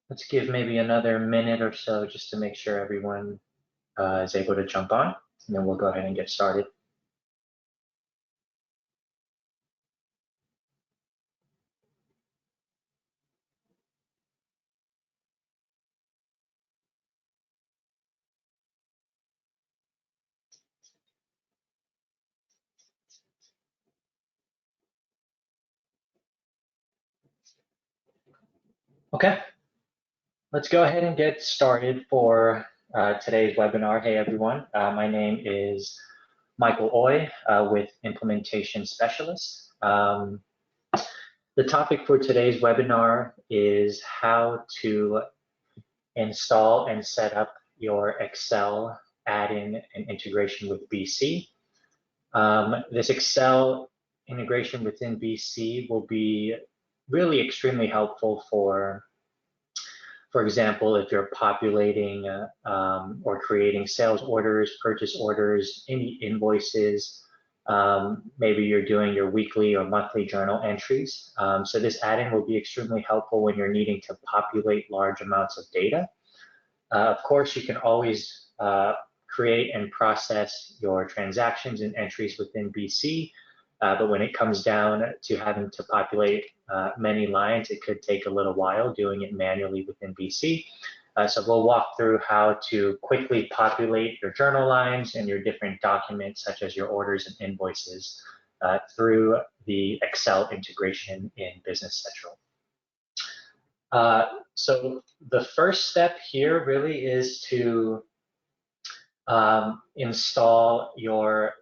Let's give maybe another minute or so just to make sure everyone is able to jump on, and then we'll go ahead and get started. Okay, let's go ahead and get started for today's webinar. Hey everyone, my name is Michael Oy with Implementation Specialist. The topic for today's webinar is how to install and set up your Excel add-in and integration with BC. This Excel integration within BC will be really extremely helpful for example, if you're populating or creating sales orders, purchase orders, any invoices, maybe you're doing your weekly or monthly journal entries. So this add-in will be extremely helpful when you're needing to populate large amounts of data. Of course, you can always create and process your transactions and entries within BC, but when it comes down to having to populate many lines, it could take a little while doing it manually within BC. So we'll walk through how to quickly populate your journal lines and your different documents, such as your orders and invoices, through the Excel integration in Business Central. So the first step here really is to install your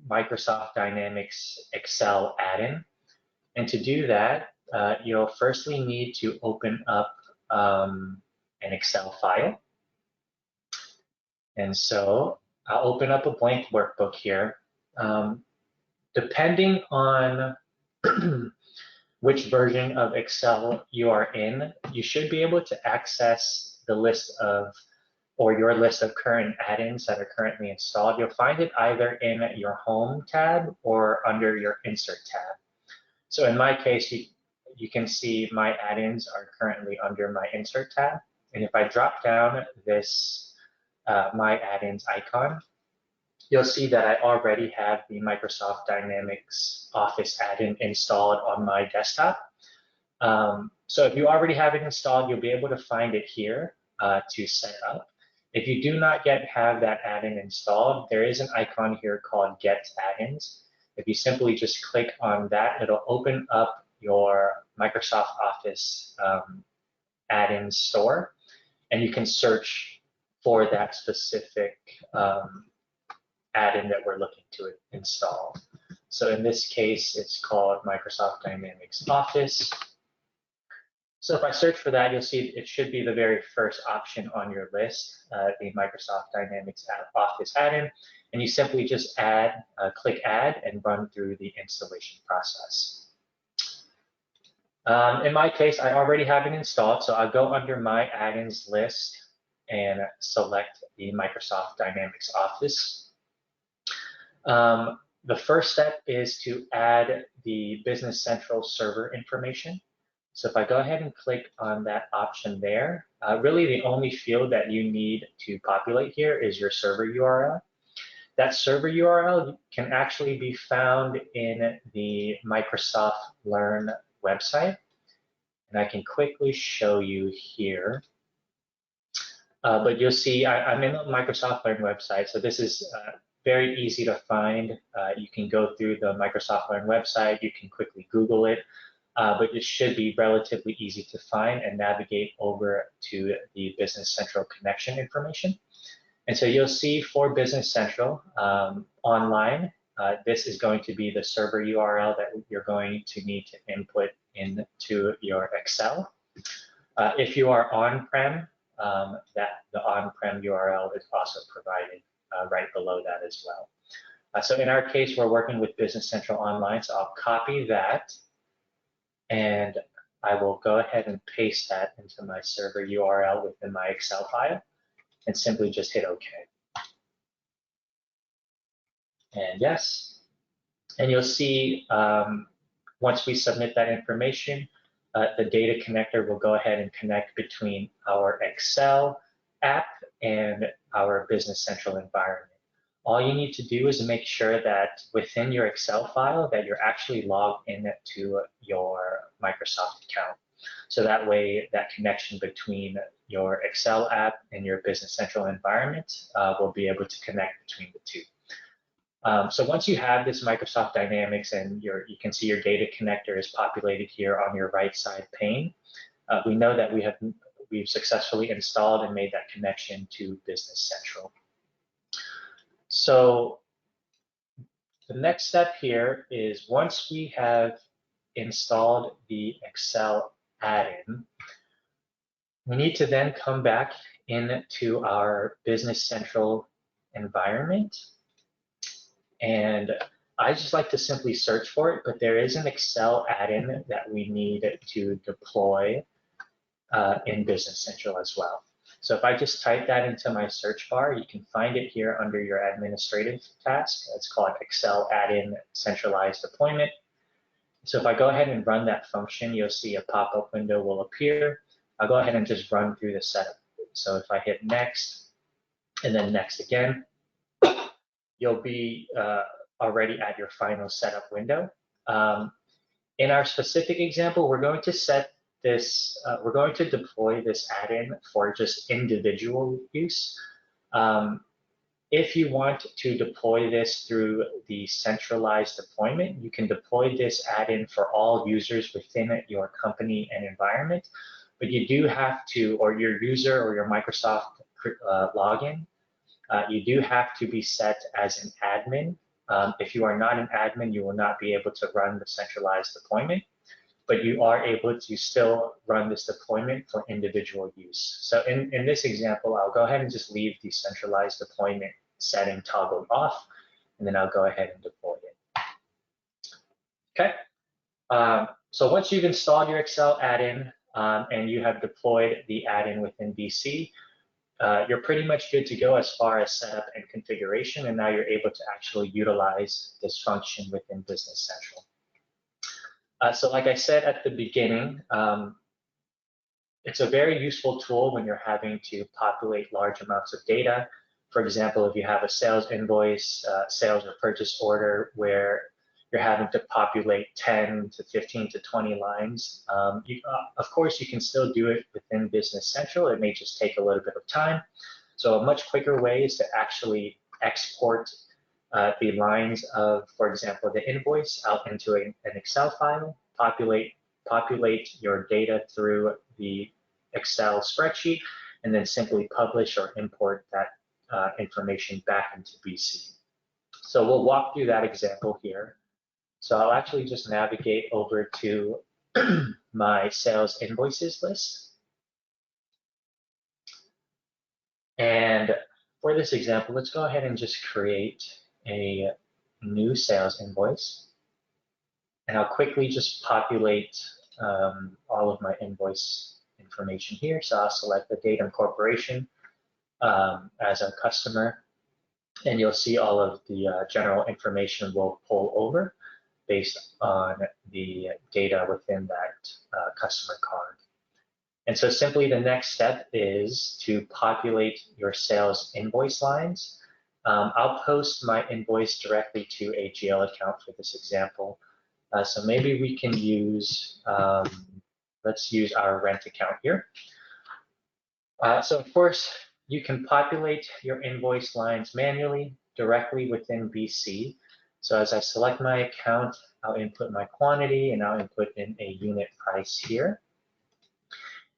Microsoft Dynamics Excel add-in. And to do that, you'll firstly need to open up an Excel file. And so I'll open up a blank workbook here. Depending on which version of Excel you are in, you should be able to access the list of, or your list of current add-ins that are currently installed. You'll find it either in your Home tab or under your Insert tab. So in my case, you can see my add-ins are currently under my Insert tab. And if I drop down this My Add-ins icon, you'll see that I already have the Microsoft Dynamics Office add-in installed on my desktop. So if you already have it installed, you'll be able to find it here to set up. If you do not yet have that add-in installed, there is an icon here called Get Add-ins. If you simply just click on that, it'll open up your Microsoft Office add-in store, and you can search for that specific add-in that we're looking to install. So in this case, it's called Microsoft Dynamics Office. So if I search for that, you'll see it should be the very first option on your list, the Microsoft Dynamics Office add-in, and you simply just click Add and run through the installation process. In my case, I already have it installed, so I'll go under my add-ins list and select the Microsoft Dynamics Office. The first step is to add the Business Central server information. So if I go ahead and click on that option there, really the only field that you need to populate here is your server URL. That server URL can actually be found in the Microsoft Learn website. And I can quickly show you here. But you'll see I'm in the Microsoft Learn website. So this is very easy to find. You can go through the Microsoft Learn website. You can quickly Google it. But it should be relatively easy to find and navigate over to the Business Central connection information. And so you'll see for Business Central online, this is going to be the server URL that you're going to need to input into your Excel. If you are on-prem, the on-prem URL is also provided right below that as well. So in our case, we're working with Business Central Online, so I'll copy that, and I will go ahead and paste that into my server URL within my Excel file, and simply just hit OK. And yes, and you'll see once we submit that information, the data connector will go ahead and connect between our Excel app and our Business Central environment. All you need to do is make sure that within your Excel file that you're actually logged into your Microsoft account. So that way, that connection between your Excel app and your Business Central environment will be able to connect between the two. So once you have this Microsoft Dynamics and you can see your data connector is populated here on your right side pane, we know that we've successfully installed and made that connection to Business Central. So the next step here is once we have installed the Excel add-in, we need to then come back into our Business Central environment. And I just like to simply search for it, but there is an Excel add-in that we need to deploy in Business Central as well. So if I just type that into my search bar, you can find it here under your administrative task. It's called Excel add-in centralized deployment. So if I go ahead and run that function, you'll see a pop-up window will appear. I'll go ahead and just run through the setup. So if I hit next and then next again, you'll be already at your final setup window. In our specific example, we're going to set this, we're going to deploy this add-in for just individual use. If you want to deploy this through the centralized deployment, you can deploy this add-in for all users within your company and environment, but you do have to, or your user or your Microsoft login, you do have to be set as an admin. If you are not an admin, you will not be able to run the centralized deployment, but you are able to still run this deployment for individual use. So in this example, I'll go ahead and just leave the centralized deployment setting toggled off, and then I'll go ahead and deploy it. Okay, so once you've installed your Excel add-in and you have deployed the add-in within BC, you're pretty much good to go as far as setup and configuration, and now you're able to actually utilize this function within Business Central. So like I said at the beginning, it's a very useful tool when you're having to populate large amounts of data. For example, if you have a sales invoice, sales or purchase order where you're having to populate 10 to 15 to 20 lines, of course, you can still do it within Business Central. It may just take a little bit of time. So a much quicker way is to actually export the lines of, for example, the invoice out into an Excel file, populate your data through the Excel spreadsheet, and then simply publish or import that information back into BC. So we'll walk through that example here. So I'll actually just navigate over to my sales invoices list. And for this example, let's go ahead and just create a new sales invoice. And I'll quickly just populate all of my invoice information here. So I'll select the Datum Corporation as a customer, and you'll see all of the general information will pull over based on the data within that customer card. And so simply the next step is to populate your sales invoice lines. I'll post my invoice directly to a GL account for this example. So maybe we can use, let's use our rent account here. So of course, you can populate your invoice lines manually directly within BC. So as I select my account, I'll input my quantity and I'll input in a unit price here.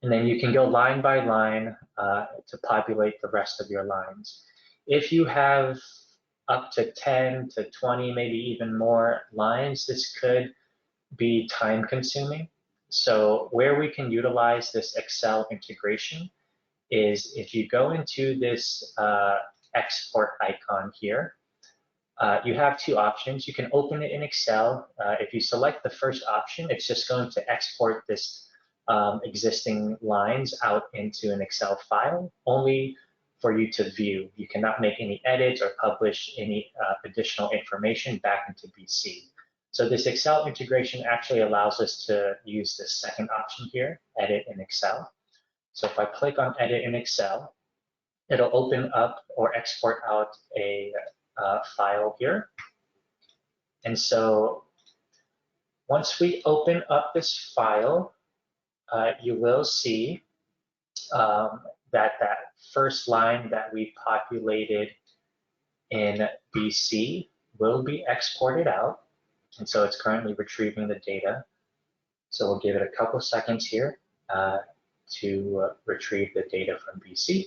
And then you can go line by line to populate the rest of your lines. If you have up to 10 to 20, maybe even more lines, this could be time consuming. So where we can utilize this Excel integration is if you go into this export icon here, you have two options. You can open it in Excel. If you select the first option, it's just going to export this existing lines out into an Excel file, only for you to view. You cannot make any edits or publish any additional information back into BC. So this Excel integration actually allows us to use the second option here, Edit in Excel. So if I click on Edit in Excel, it'll open up or export out a file here. And so once we open up this file, you will see that first line that we populated in BC will be exported out. And so it's currently retrieving the data. So we'll give it a couple seconds here to retrieve the data from BC.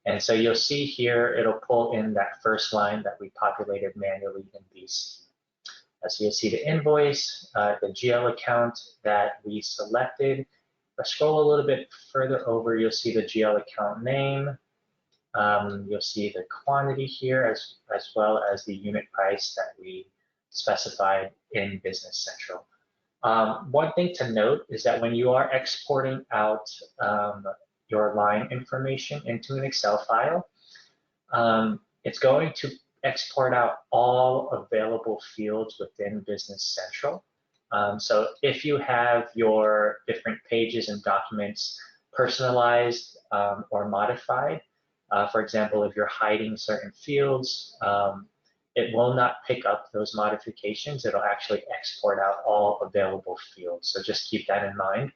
And so you'll see here, it'll pull in that first line that we populated manually in BC. So you'll see the invoice, the GL account that we selected. If I scroll a little bit further over, you'll see the GL account name. You'll see the quantity here as well as the unit price that we specified in Business Central. One thing to note is that when you are exporting out your line information into an Excel file, it's going to export out all available fields within Business Central. So if you have your different pages and documents personalized or modified, for example, if you're hiding certain fields, it will not pick up those modifications. It'll actually export out all available fields. So just keep that in mind.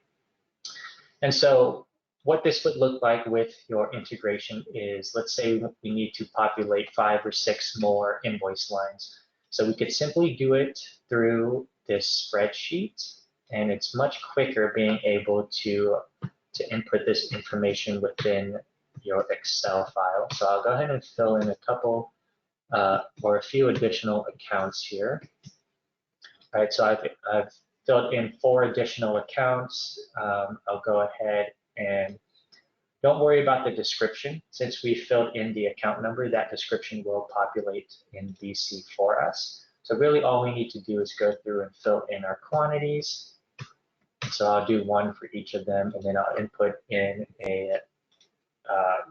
And so what this would look like with your integration is, let's say we need to populate 5 or 6 more invoice lines. So we could simply do it through this spreadsheet, and it's much quicker being able to input this information within your Excel file. So I'll go ahead and fill in a couple or a few additional accounts here. All right, so I've filled in 4 additional accounts. I'll go ahead and don't worry about the description. Since we filled in the account number, that description will populate in BC for us. So really all we need to do is go through and fill in our quantities. So I'll do 1 for each of them, and then I'll input in a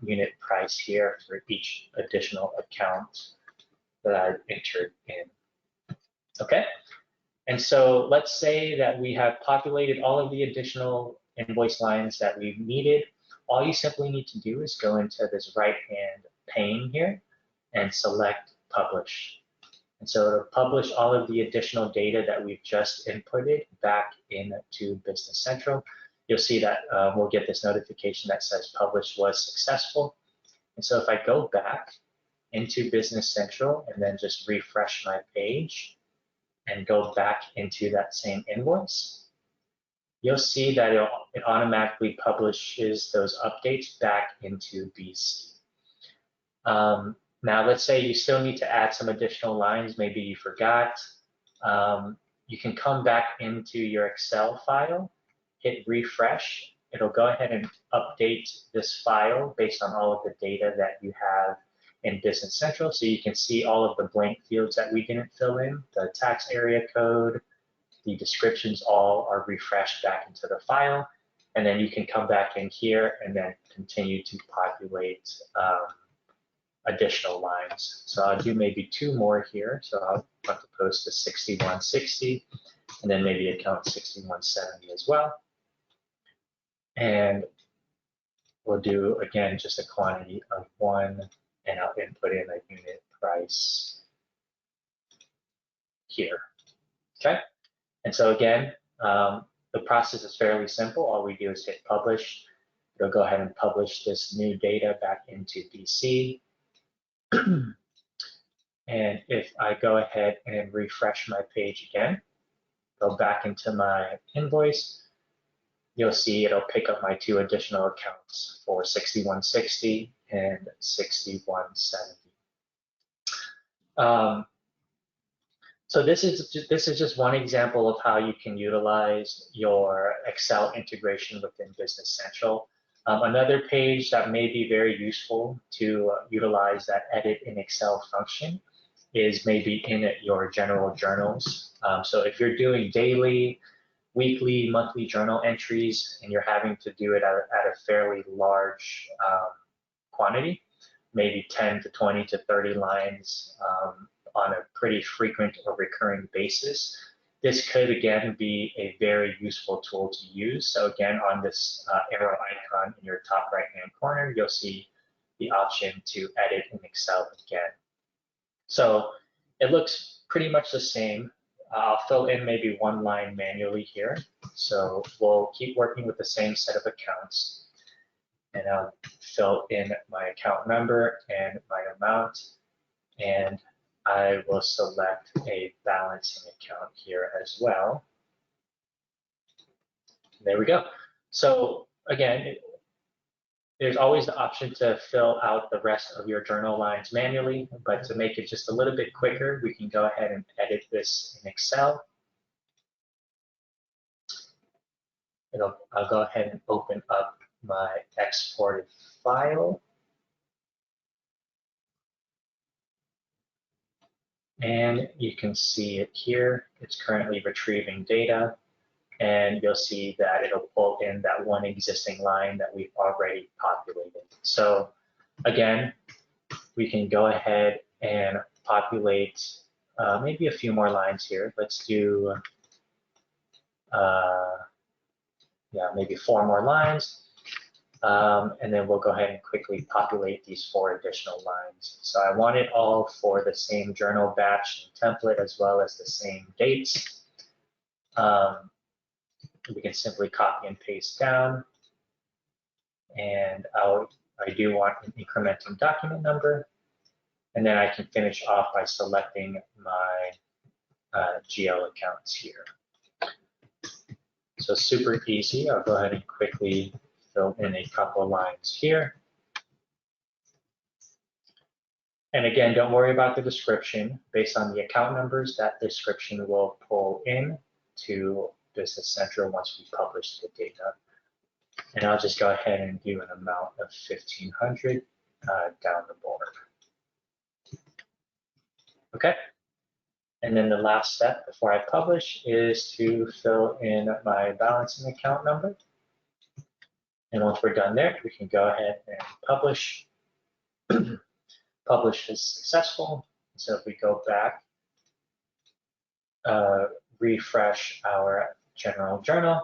unit price here for each additional account that I've entered in. Okay, and so let's say that we have populated all of the additional invoice lines that we've needed. All you simply need to do is go into this right-hand pane here and select Publish. And so it'll publish all of the additional data that we've just inputted back into Business Central. You'll see that we'll get this notification that says Publish was successful. And so if I go back into Business Central and then just refresh my page and go back into that same invoice, you'll see that it automatically publishes those updates back into BC. Now, let's say you still need to add some additional lines. Maybe you forgot. You can come back into your Excel file, hit refresh. It'll go ahead and update this file based on all of the data that you have in Business Central. So you can see all of the blank fields that we didn't fill in, the tax area code, the descriptions all are refreshed back into the file. And then you can come back in here and then continue to populate additional lines. So I'll do maybe 2 more here. So I'll want to post to 6160 and then maybe account 6170 as well. And we'll do, again, just a quantity of 1, and I'll input in a unit price here. Okay. And so again, the process is fairly simple. All we do is hit publish. It'll go ahead and publish this new data back into BC. And if I go ahead and refresh my page again, go back into my invoice, you'll see it'll pick up my 2 additional accounts for 6160 and 6170. So this is just one example of how you can utilize your Excel integration within Business Central. Another page that may be very useful to utilize that edit in Excel function is maybe in your general journals. So if you're doing daily, weekly, monthly journal entries and you're having to do it at a fairly large quantity, maybe 10 to 20 to 30 lines on a pretty frequent or recurring basis, this could again be a very useful tool to use. So again, on this arrow icon in your top right-hand corner, you'll see the option to edit in Excel again. So it looks pretty much the same. I'll fill in maybe one line manually here. So we'll keep working with the same set of accounts. And I'll fill in my account number and my amount. And I will select a balancing account here as well. There we go. So again, there's always the option to fill out the rest of your journal lines manually, but to make it just a little bit quicker, we can go ahead and edit this in Excel. I'll go ahead and open up my exported file. And you can see it here. It's currently retrieving data. And you'll see that it'll pull in that one existing line that we've already populated. So again, we can go ahead and populate maybe a few more lines here. Let's do maybe 4 more lines. And then we'll go ahead and quickly populate these 4 additional lines. So I want it all for the same journal batch and template as well as the same dates. We can simply copy and paste down. And I do want an incrementing document number. And then I can finish off by selecting my GL accounts here. So super easy. I'll go ahead and quickly fill in a couple of lines here. And again, don't worry about the description. Based on the account numbers, that description will pull in to Business Central once we publish the data. And I'll just go ahead and do an amount of 1,500 down the board. Okay. And then the last step before I publish is to fill in my balancing account number. And once we're done there, we can go ahead and publish. Publish is successful. So if we go back, refresh our general journal,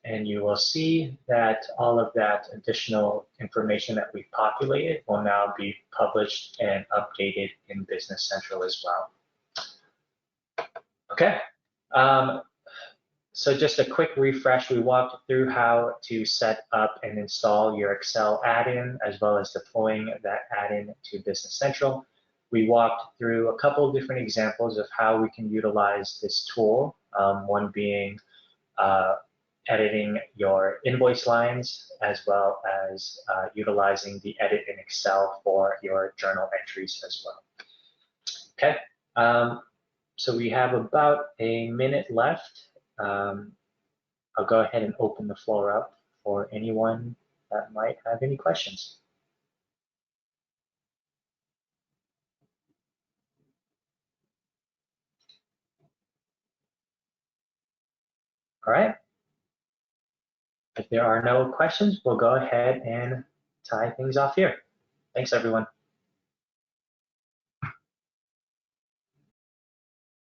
and you will see that all of that additional information that we've populated will now be published and updated in Business Central as well. Okay. So just a quick refresh, we walked through how to set up and install your Excel add-in, as well as deploying that add-in to Business Central. We walked through a couple of different examples of how we can utilize this tool, one being editing your invoice lines, as well as utilizing the edit in Excel for your journal entries as well. Okay, so we have about a minute left. I'll go ahead and open the floor up for anyone that might have any questions. All right. If there are no questions, we'll go ahead and tie things off here. Thanks, everyone.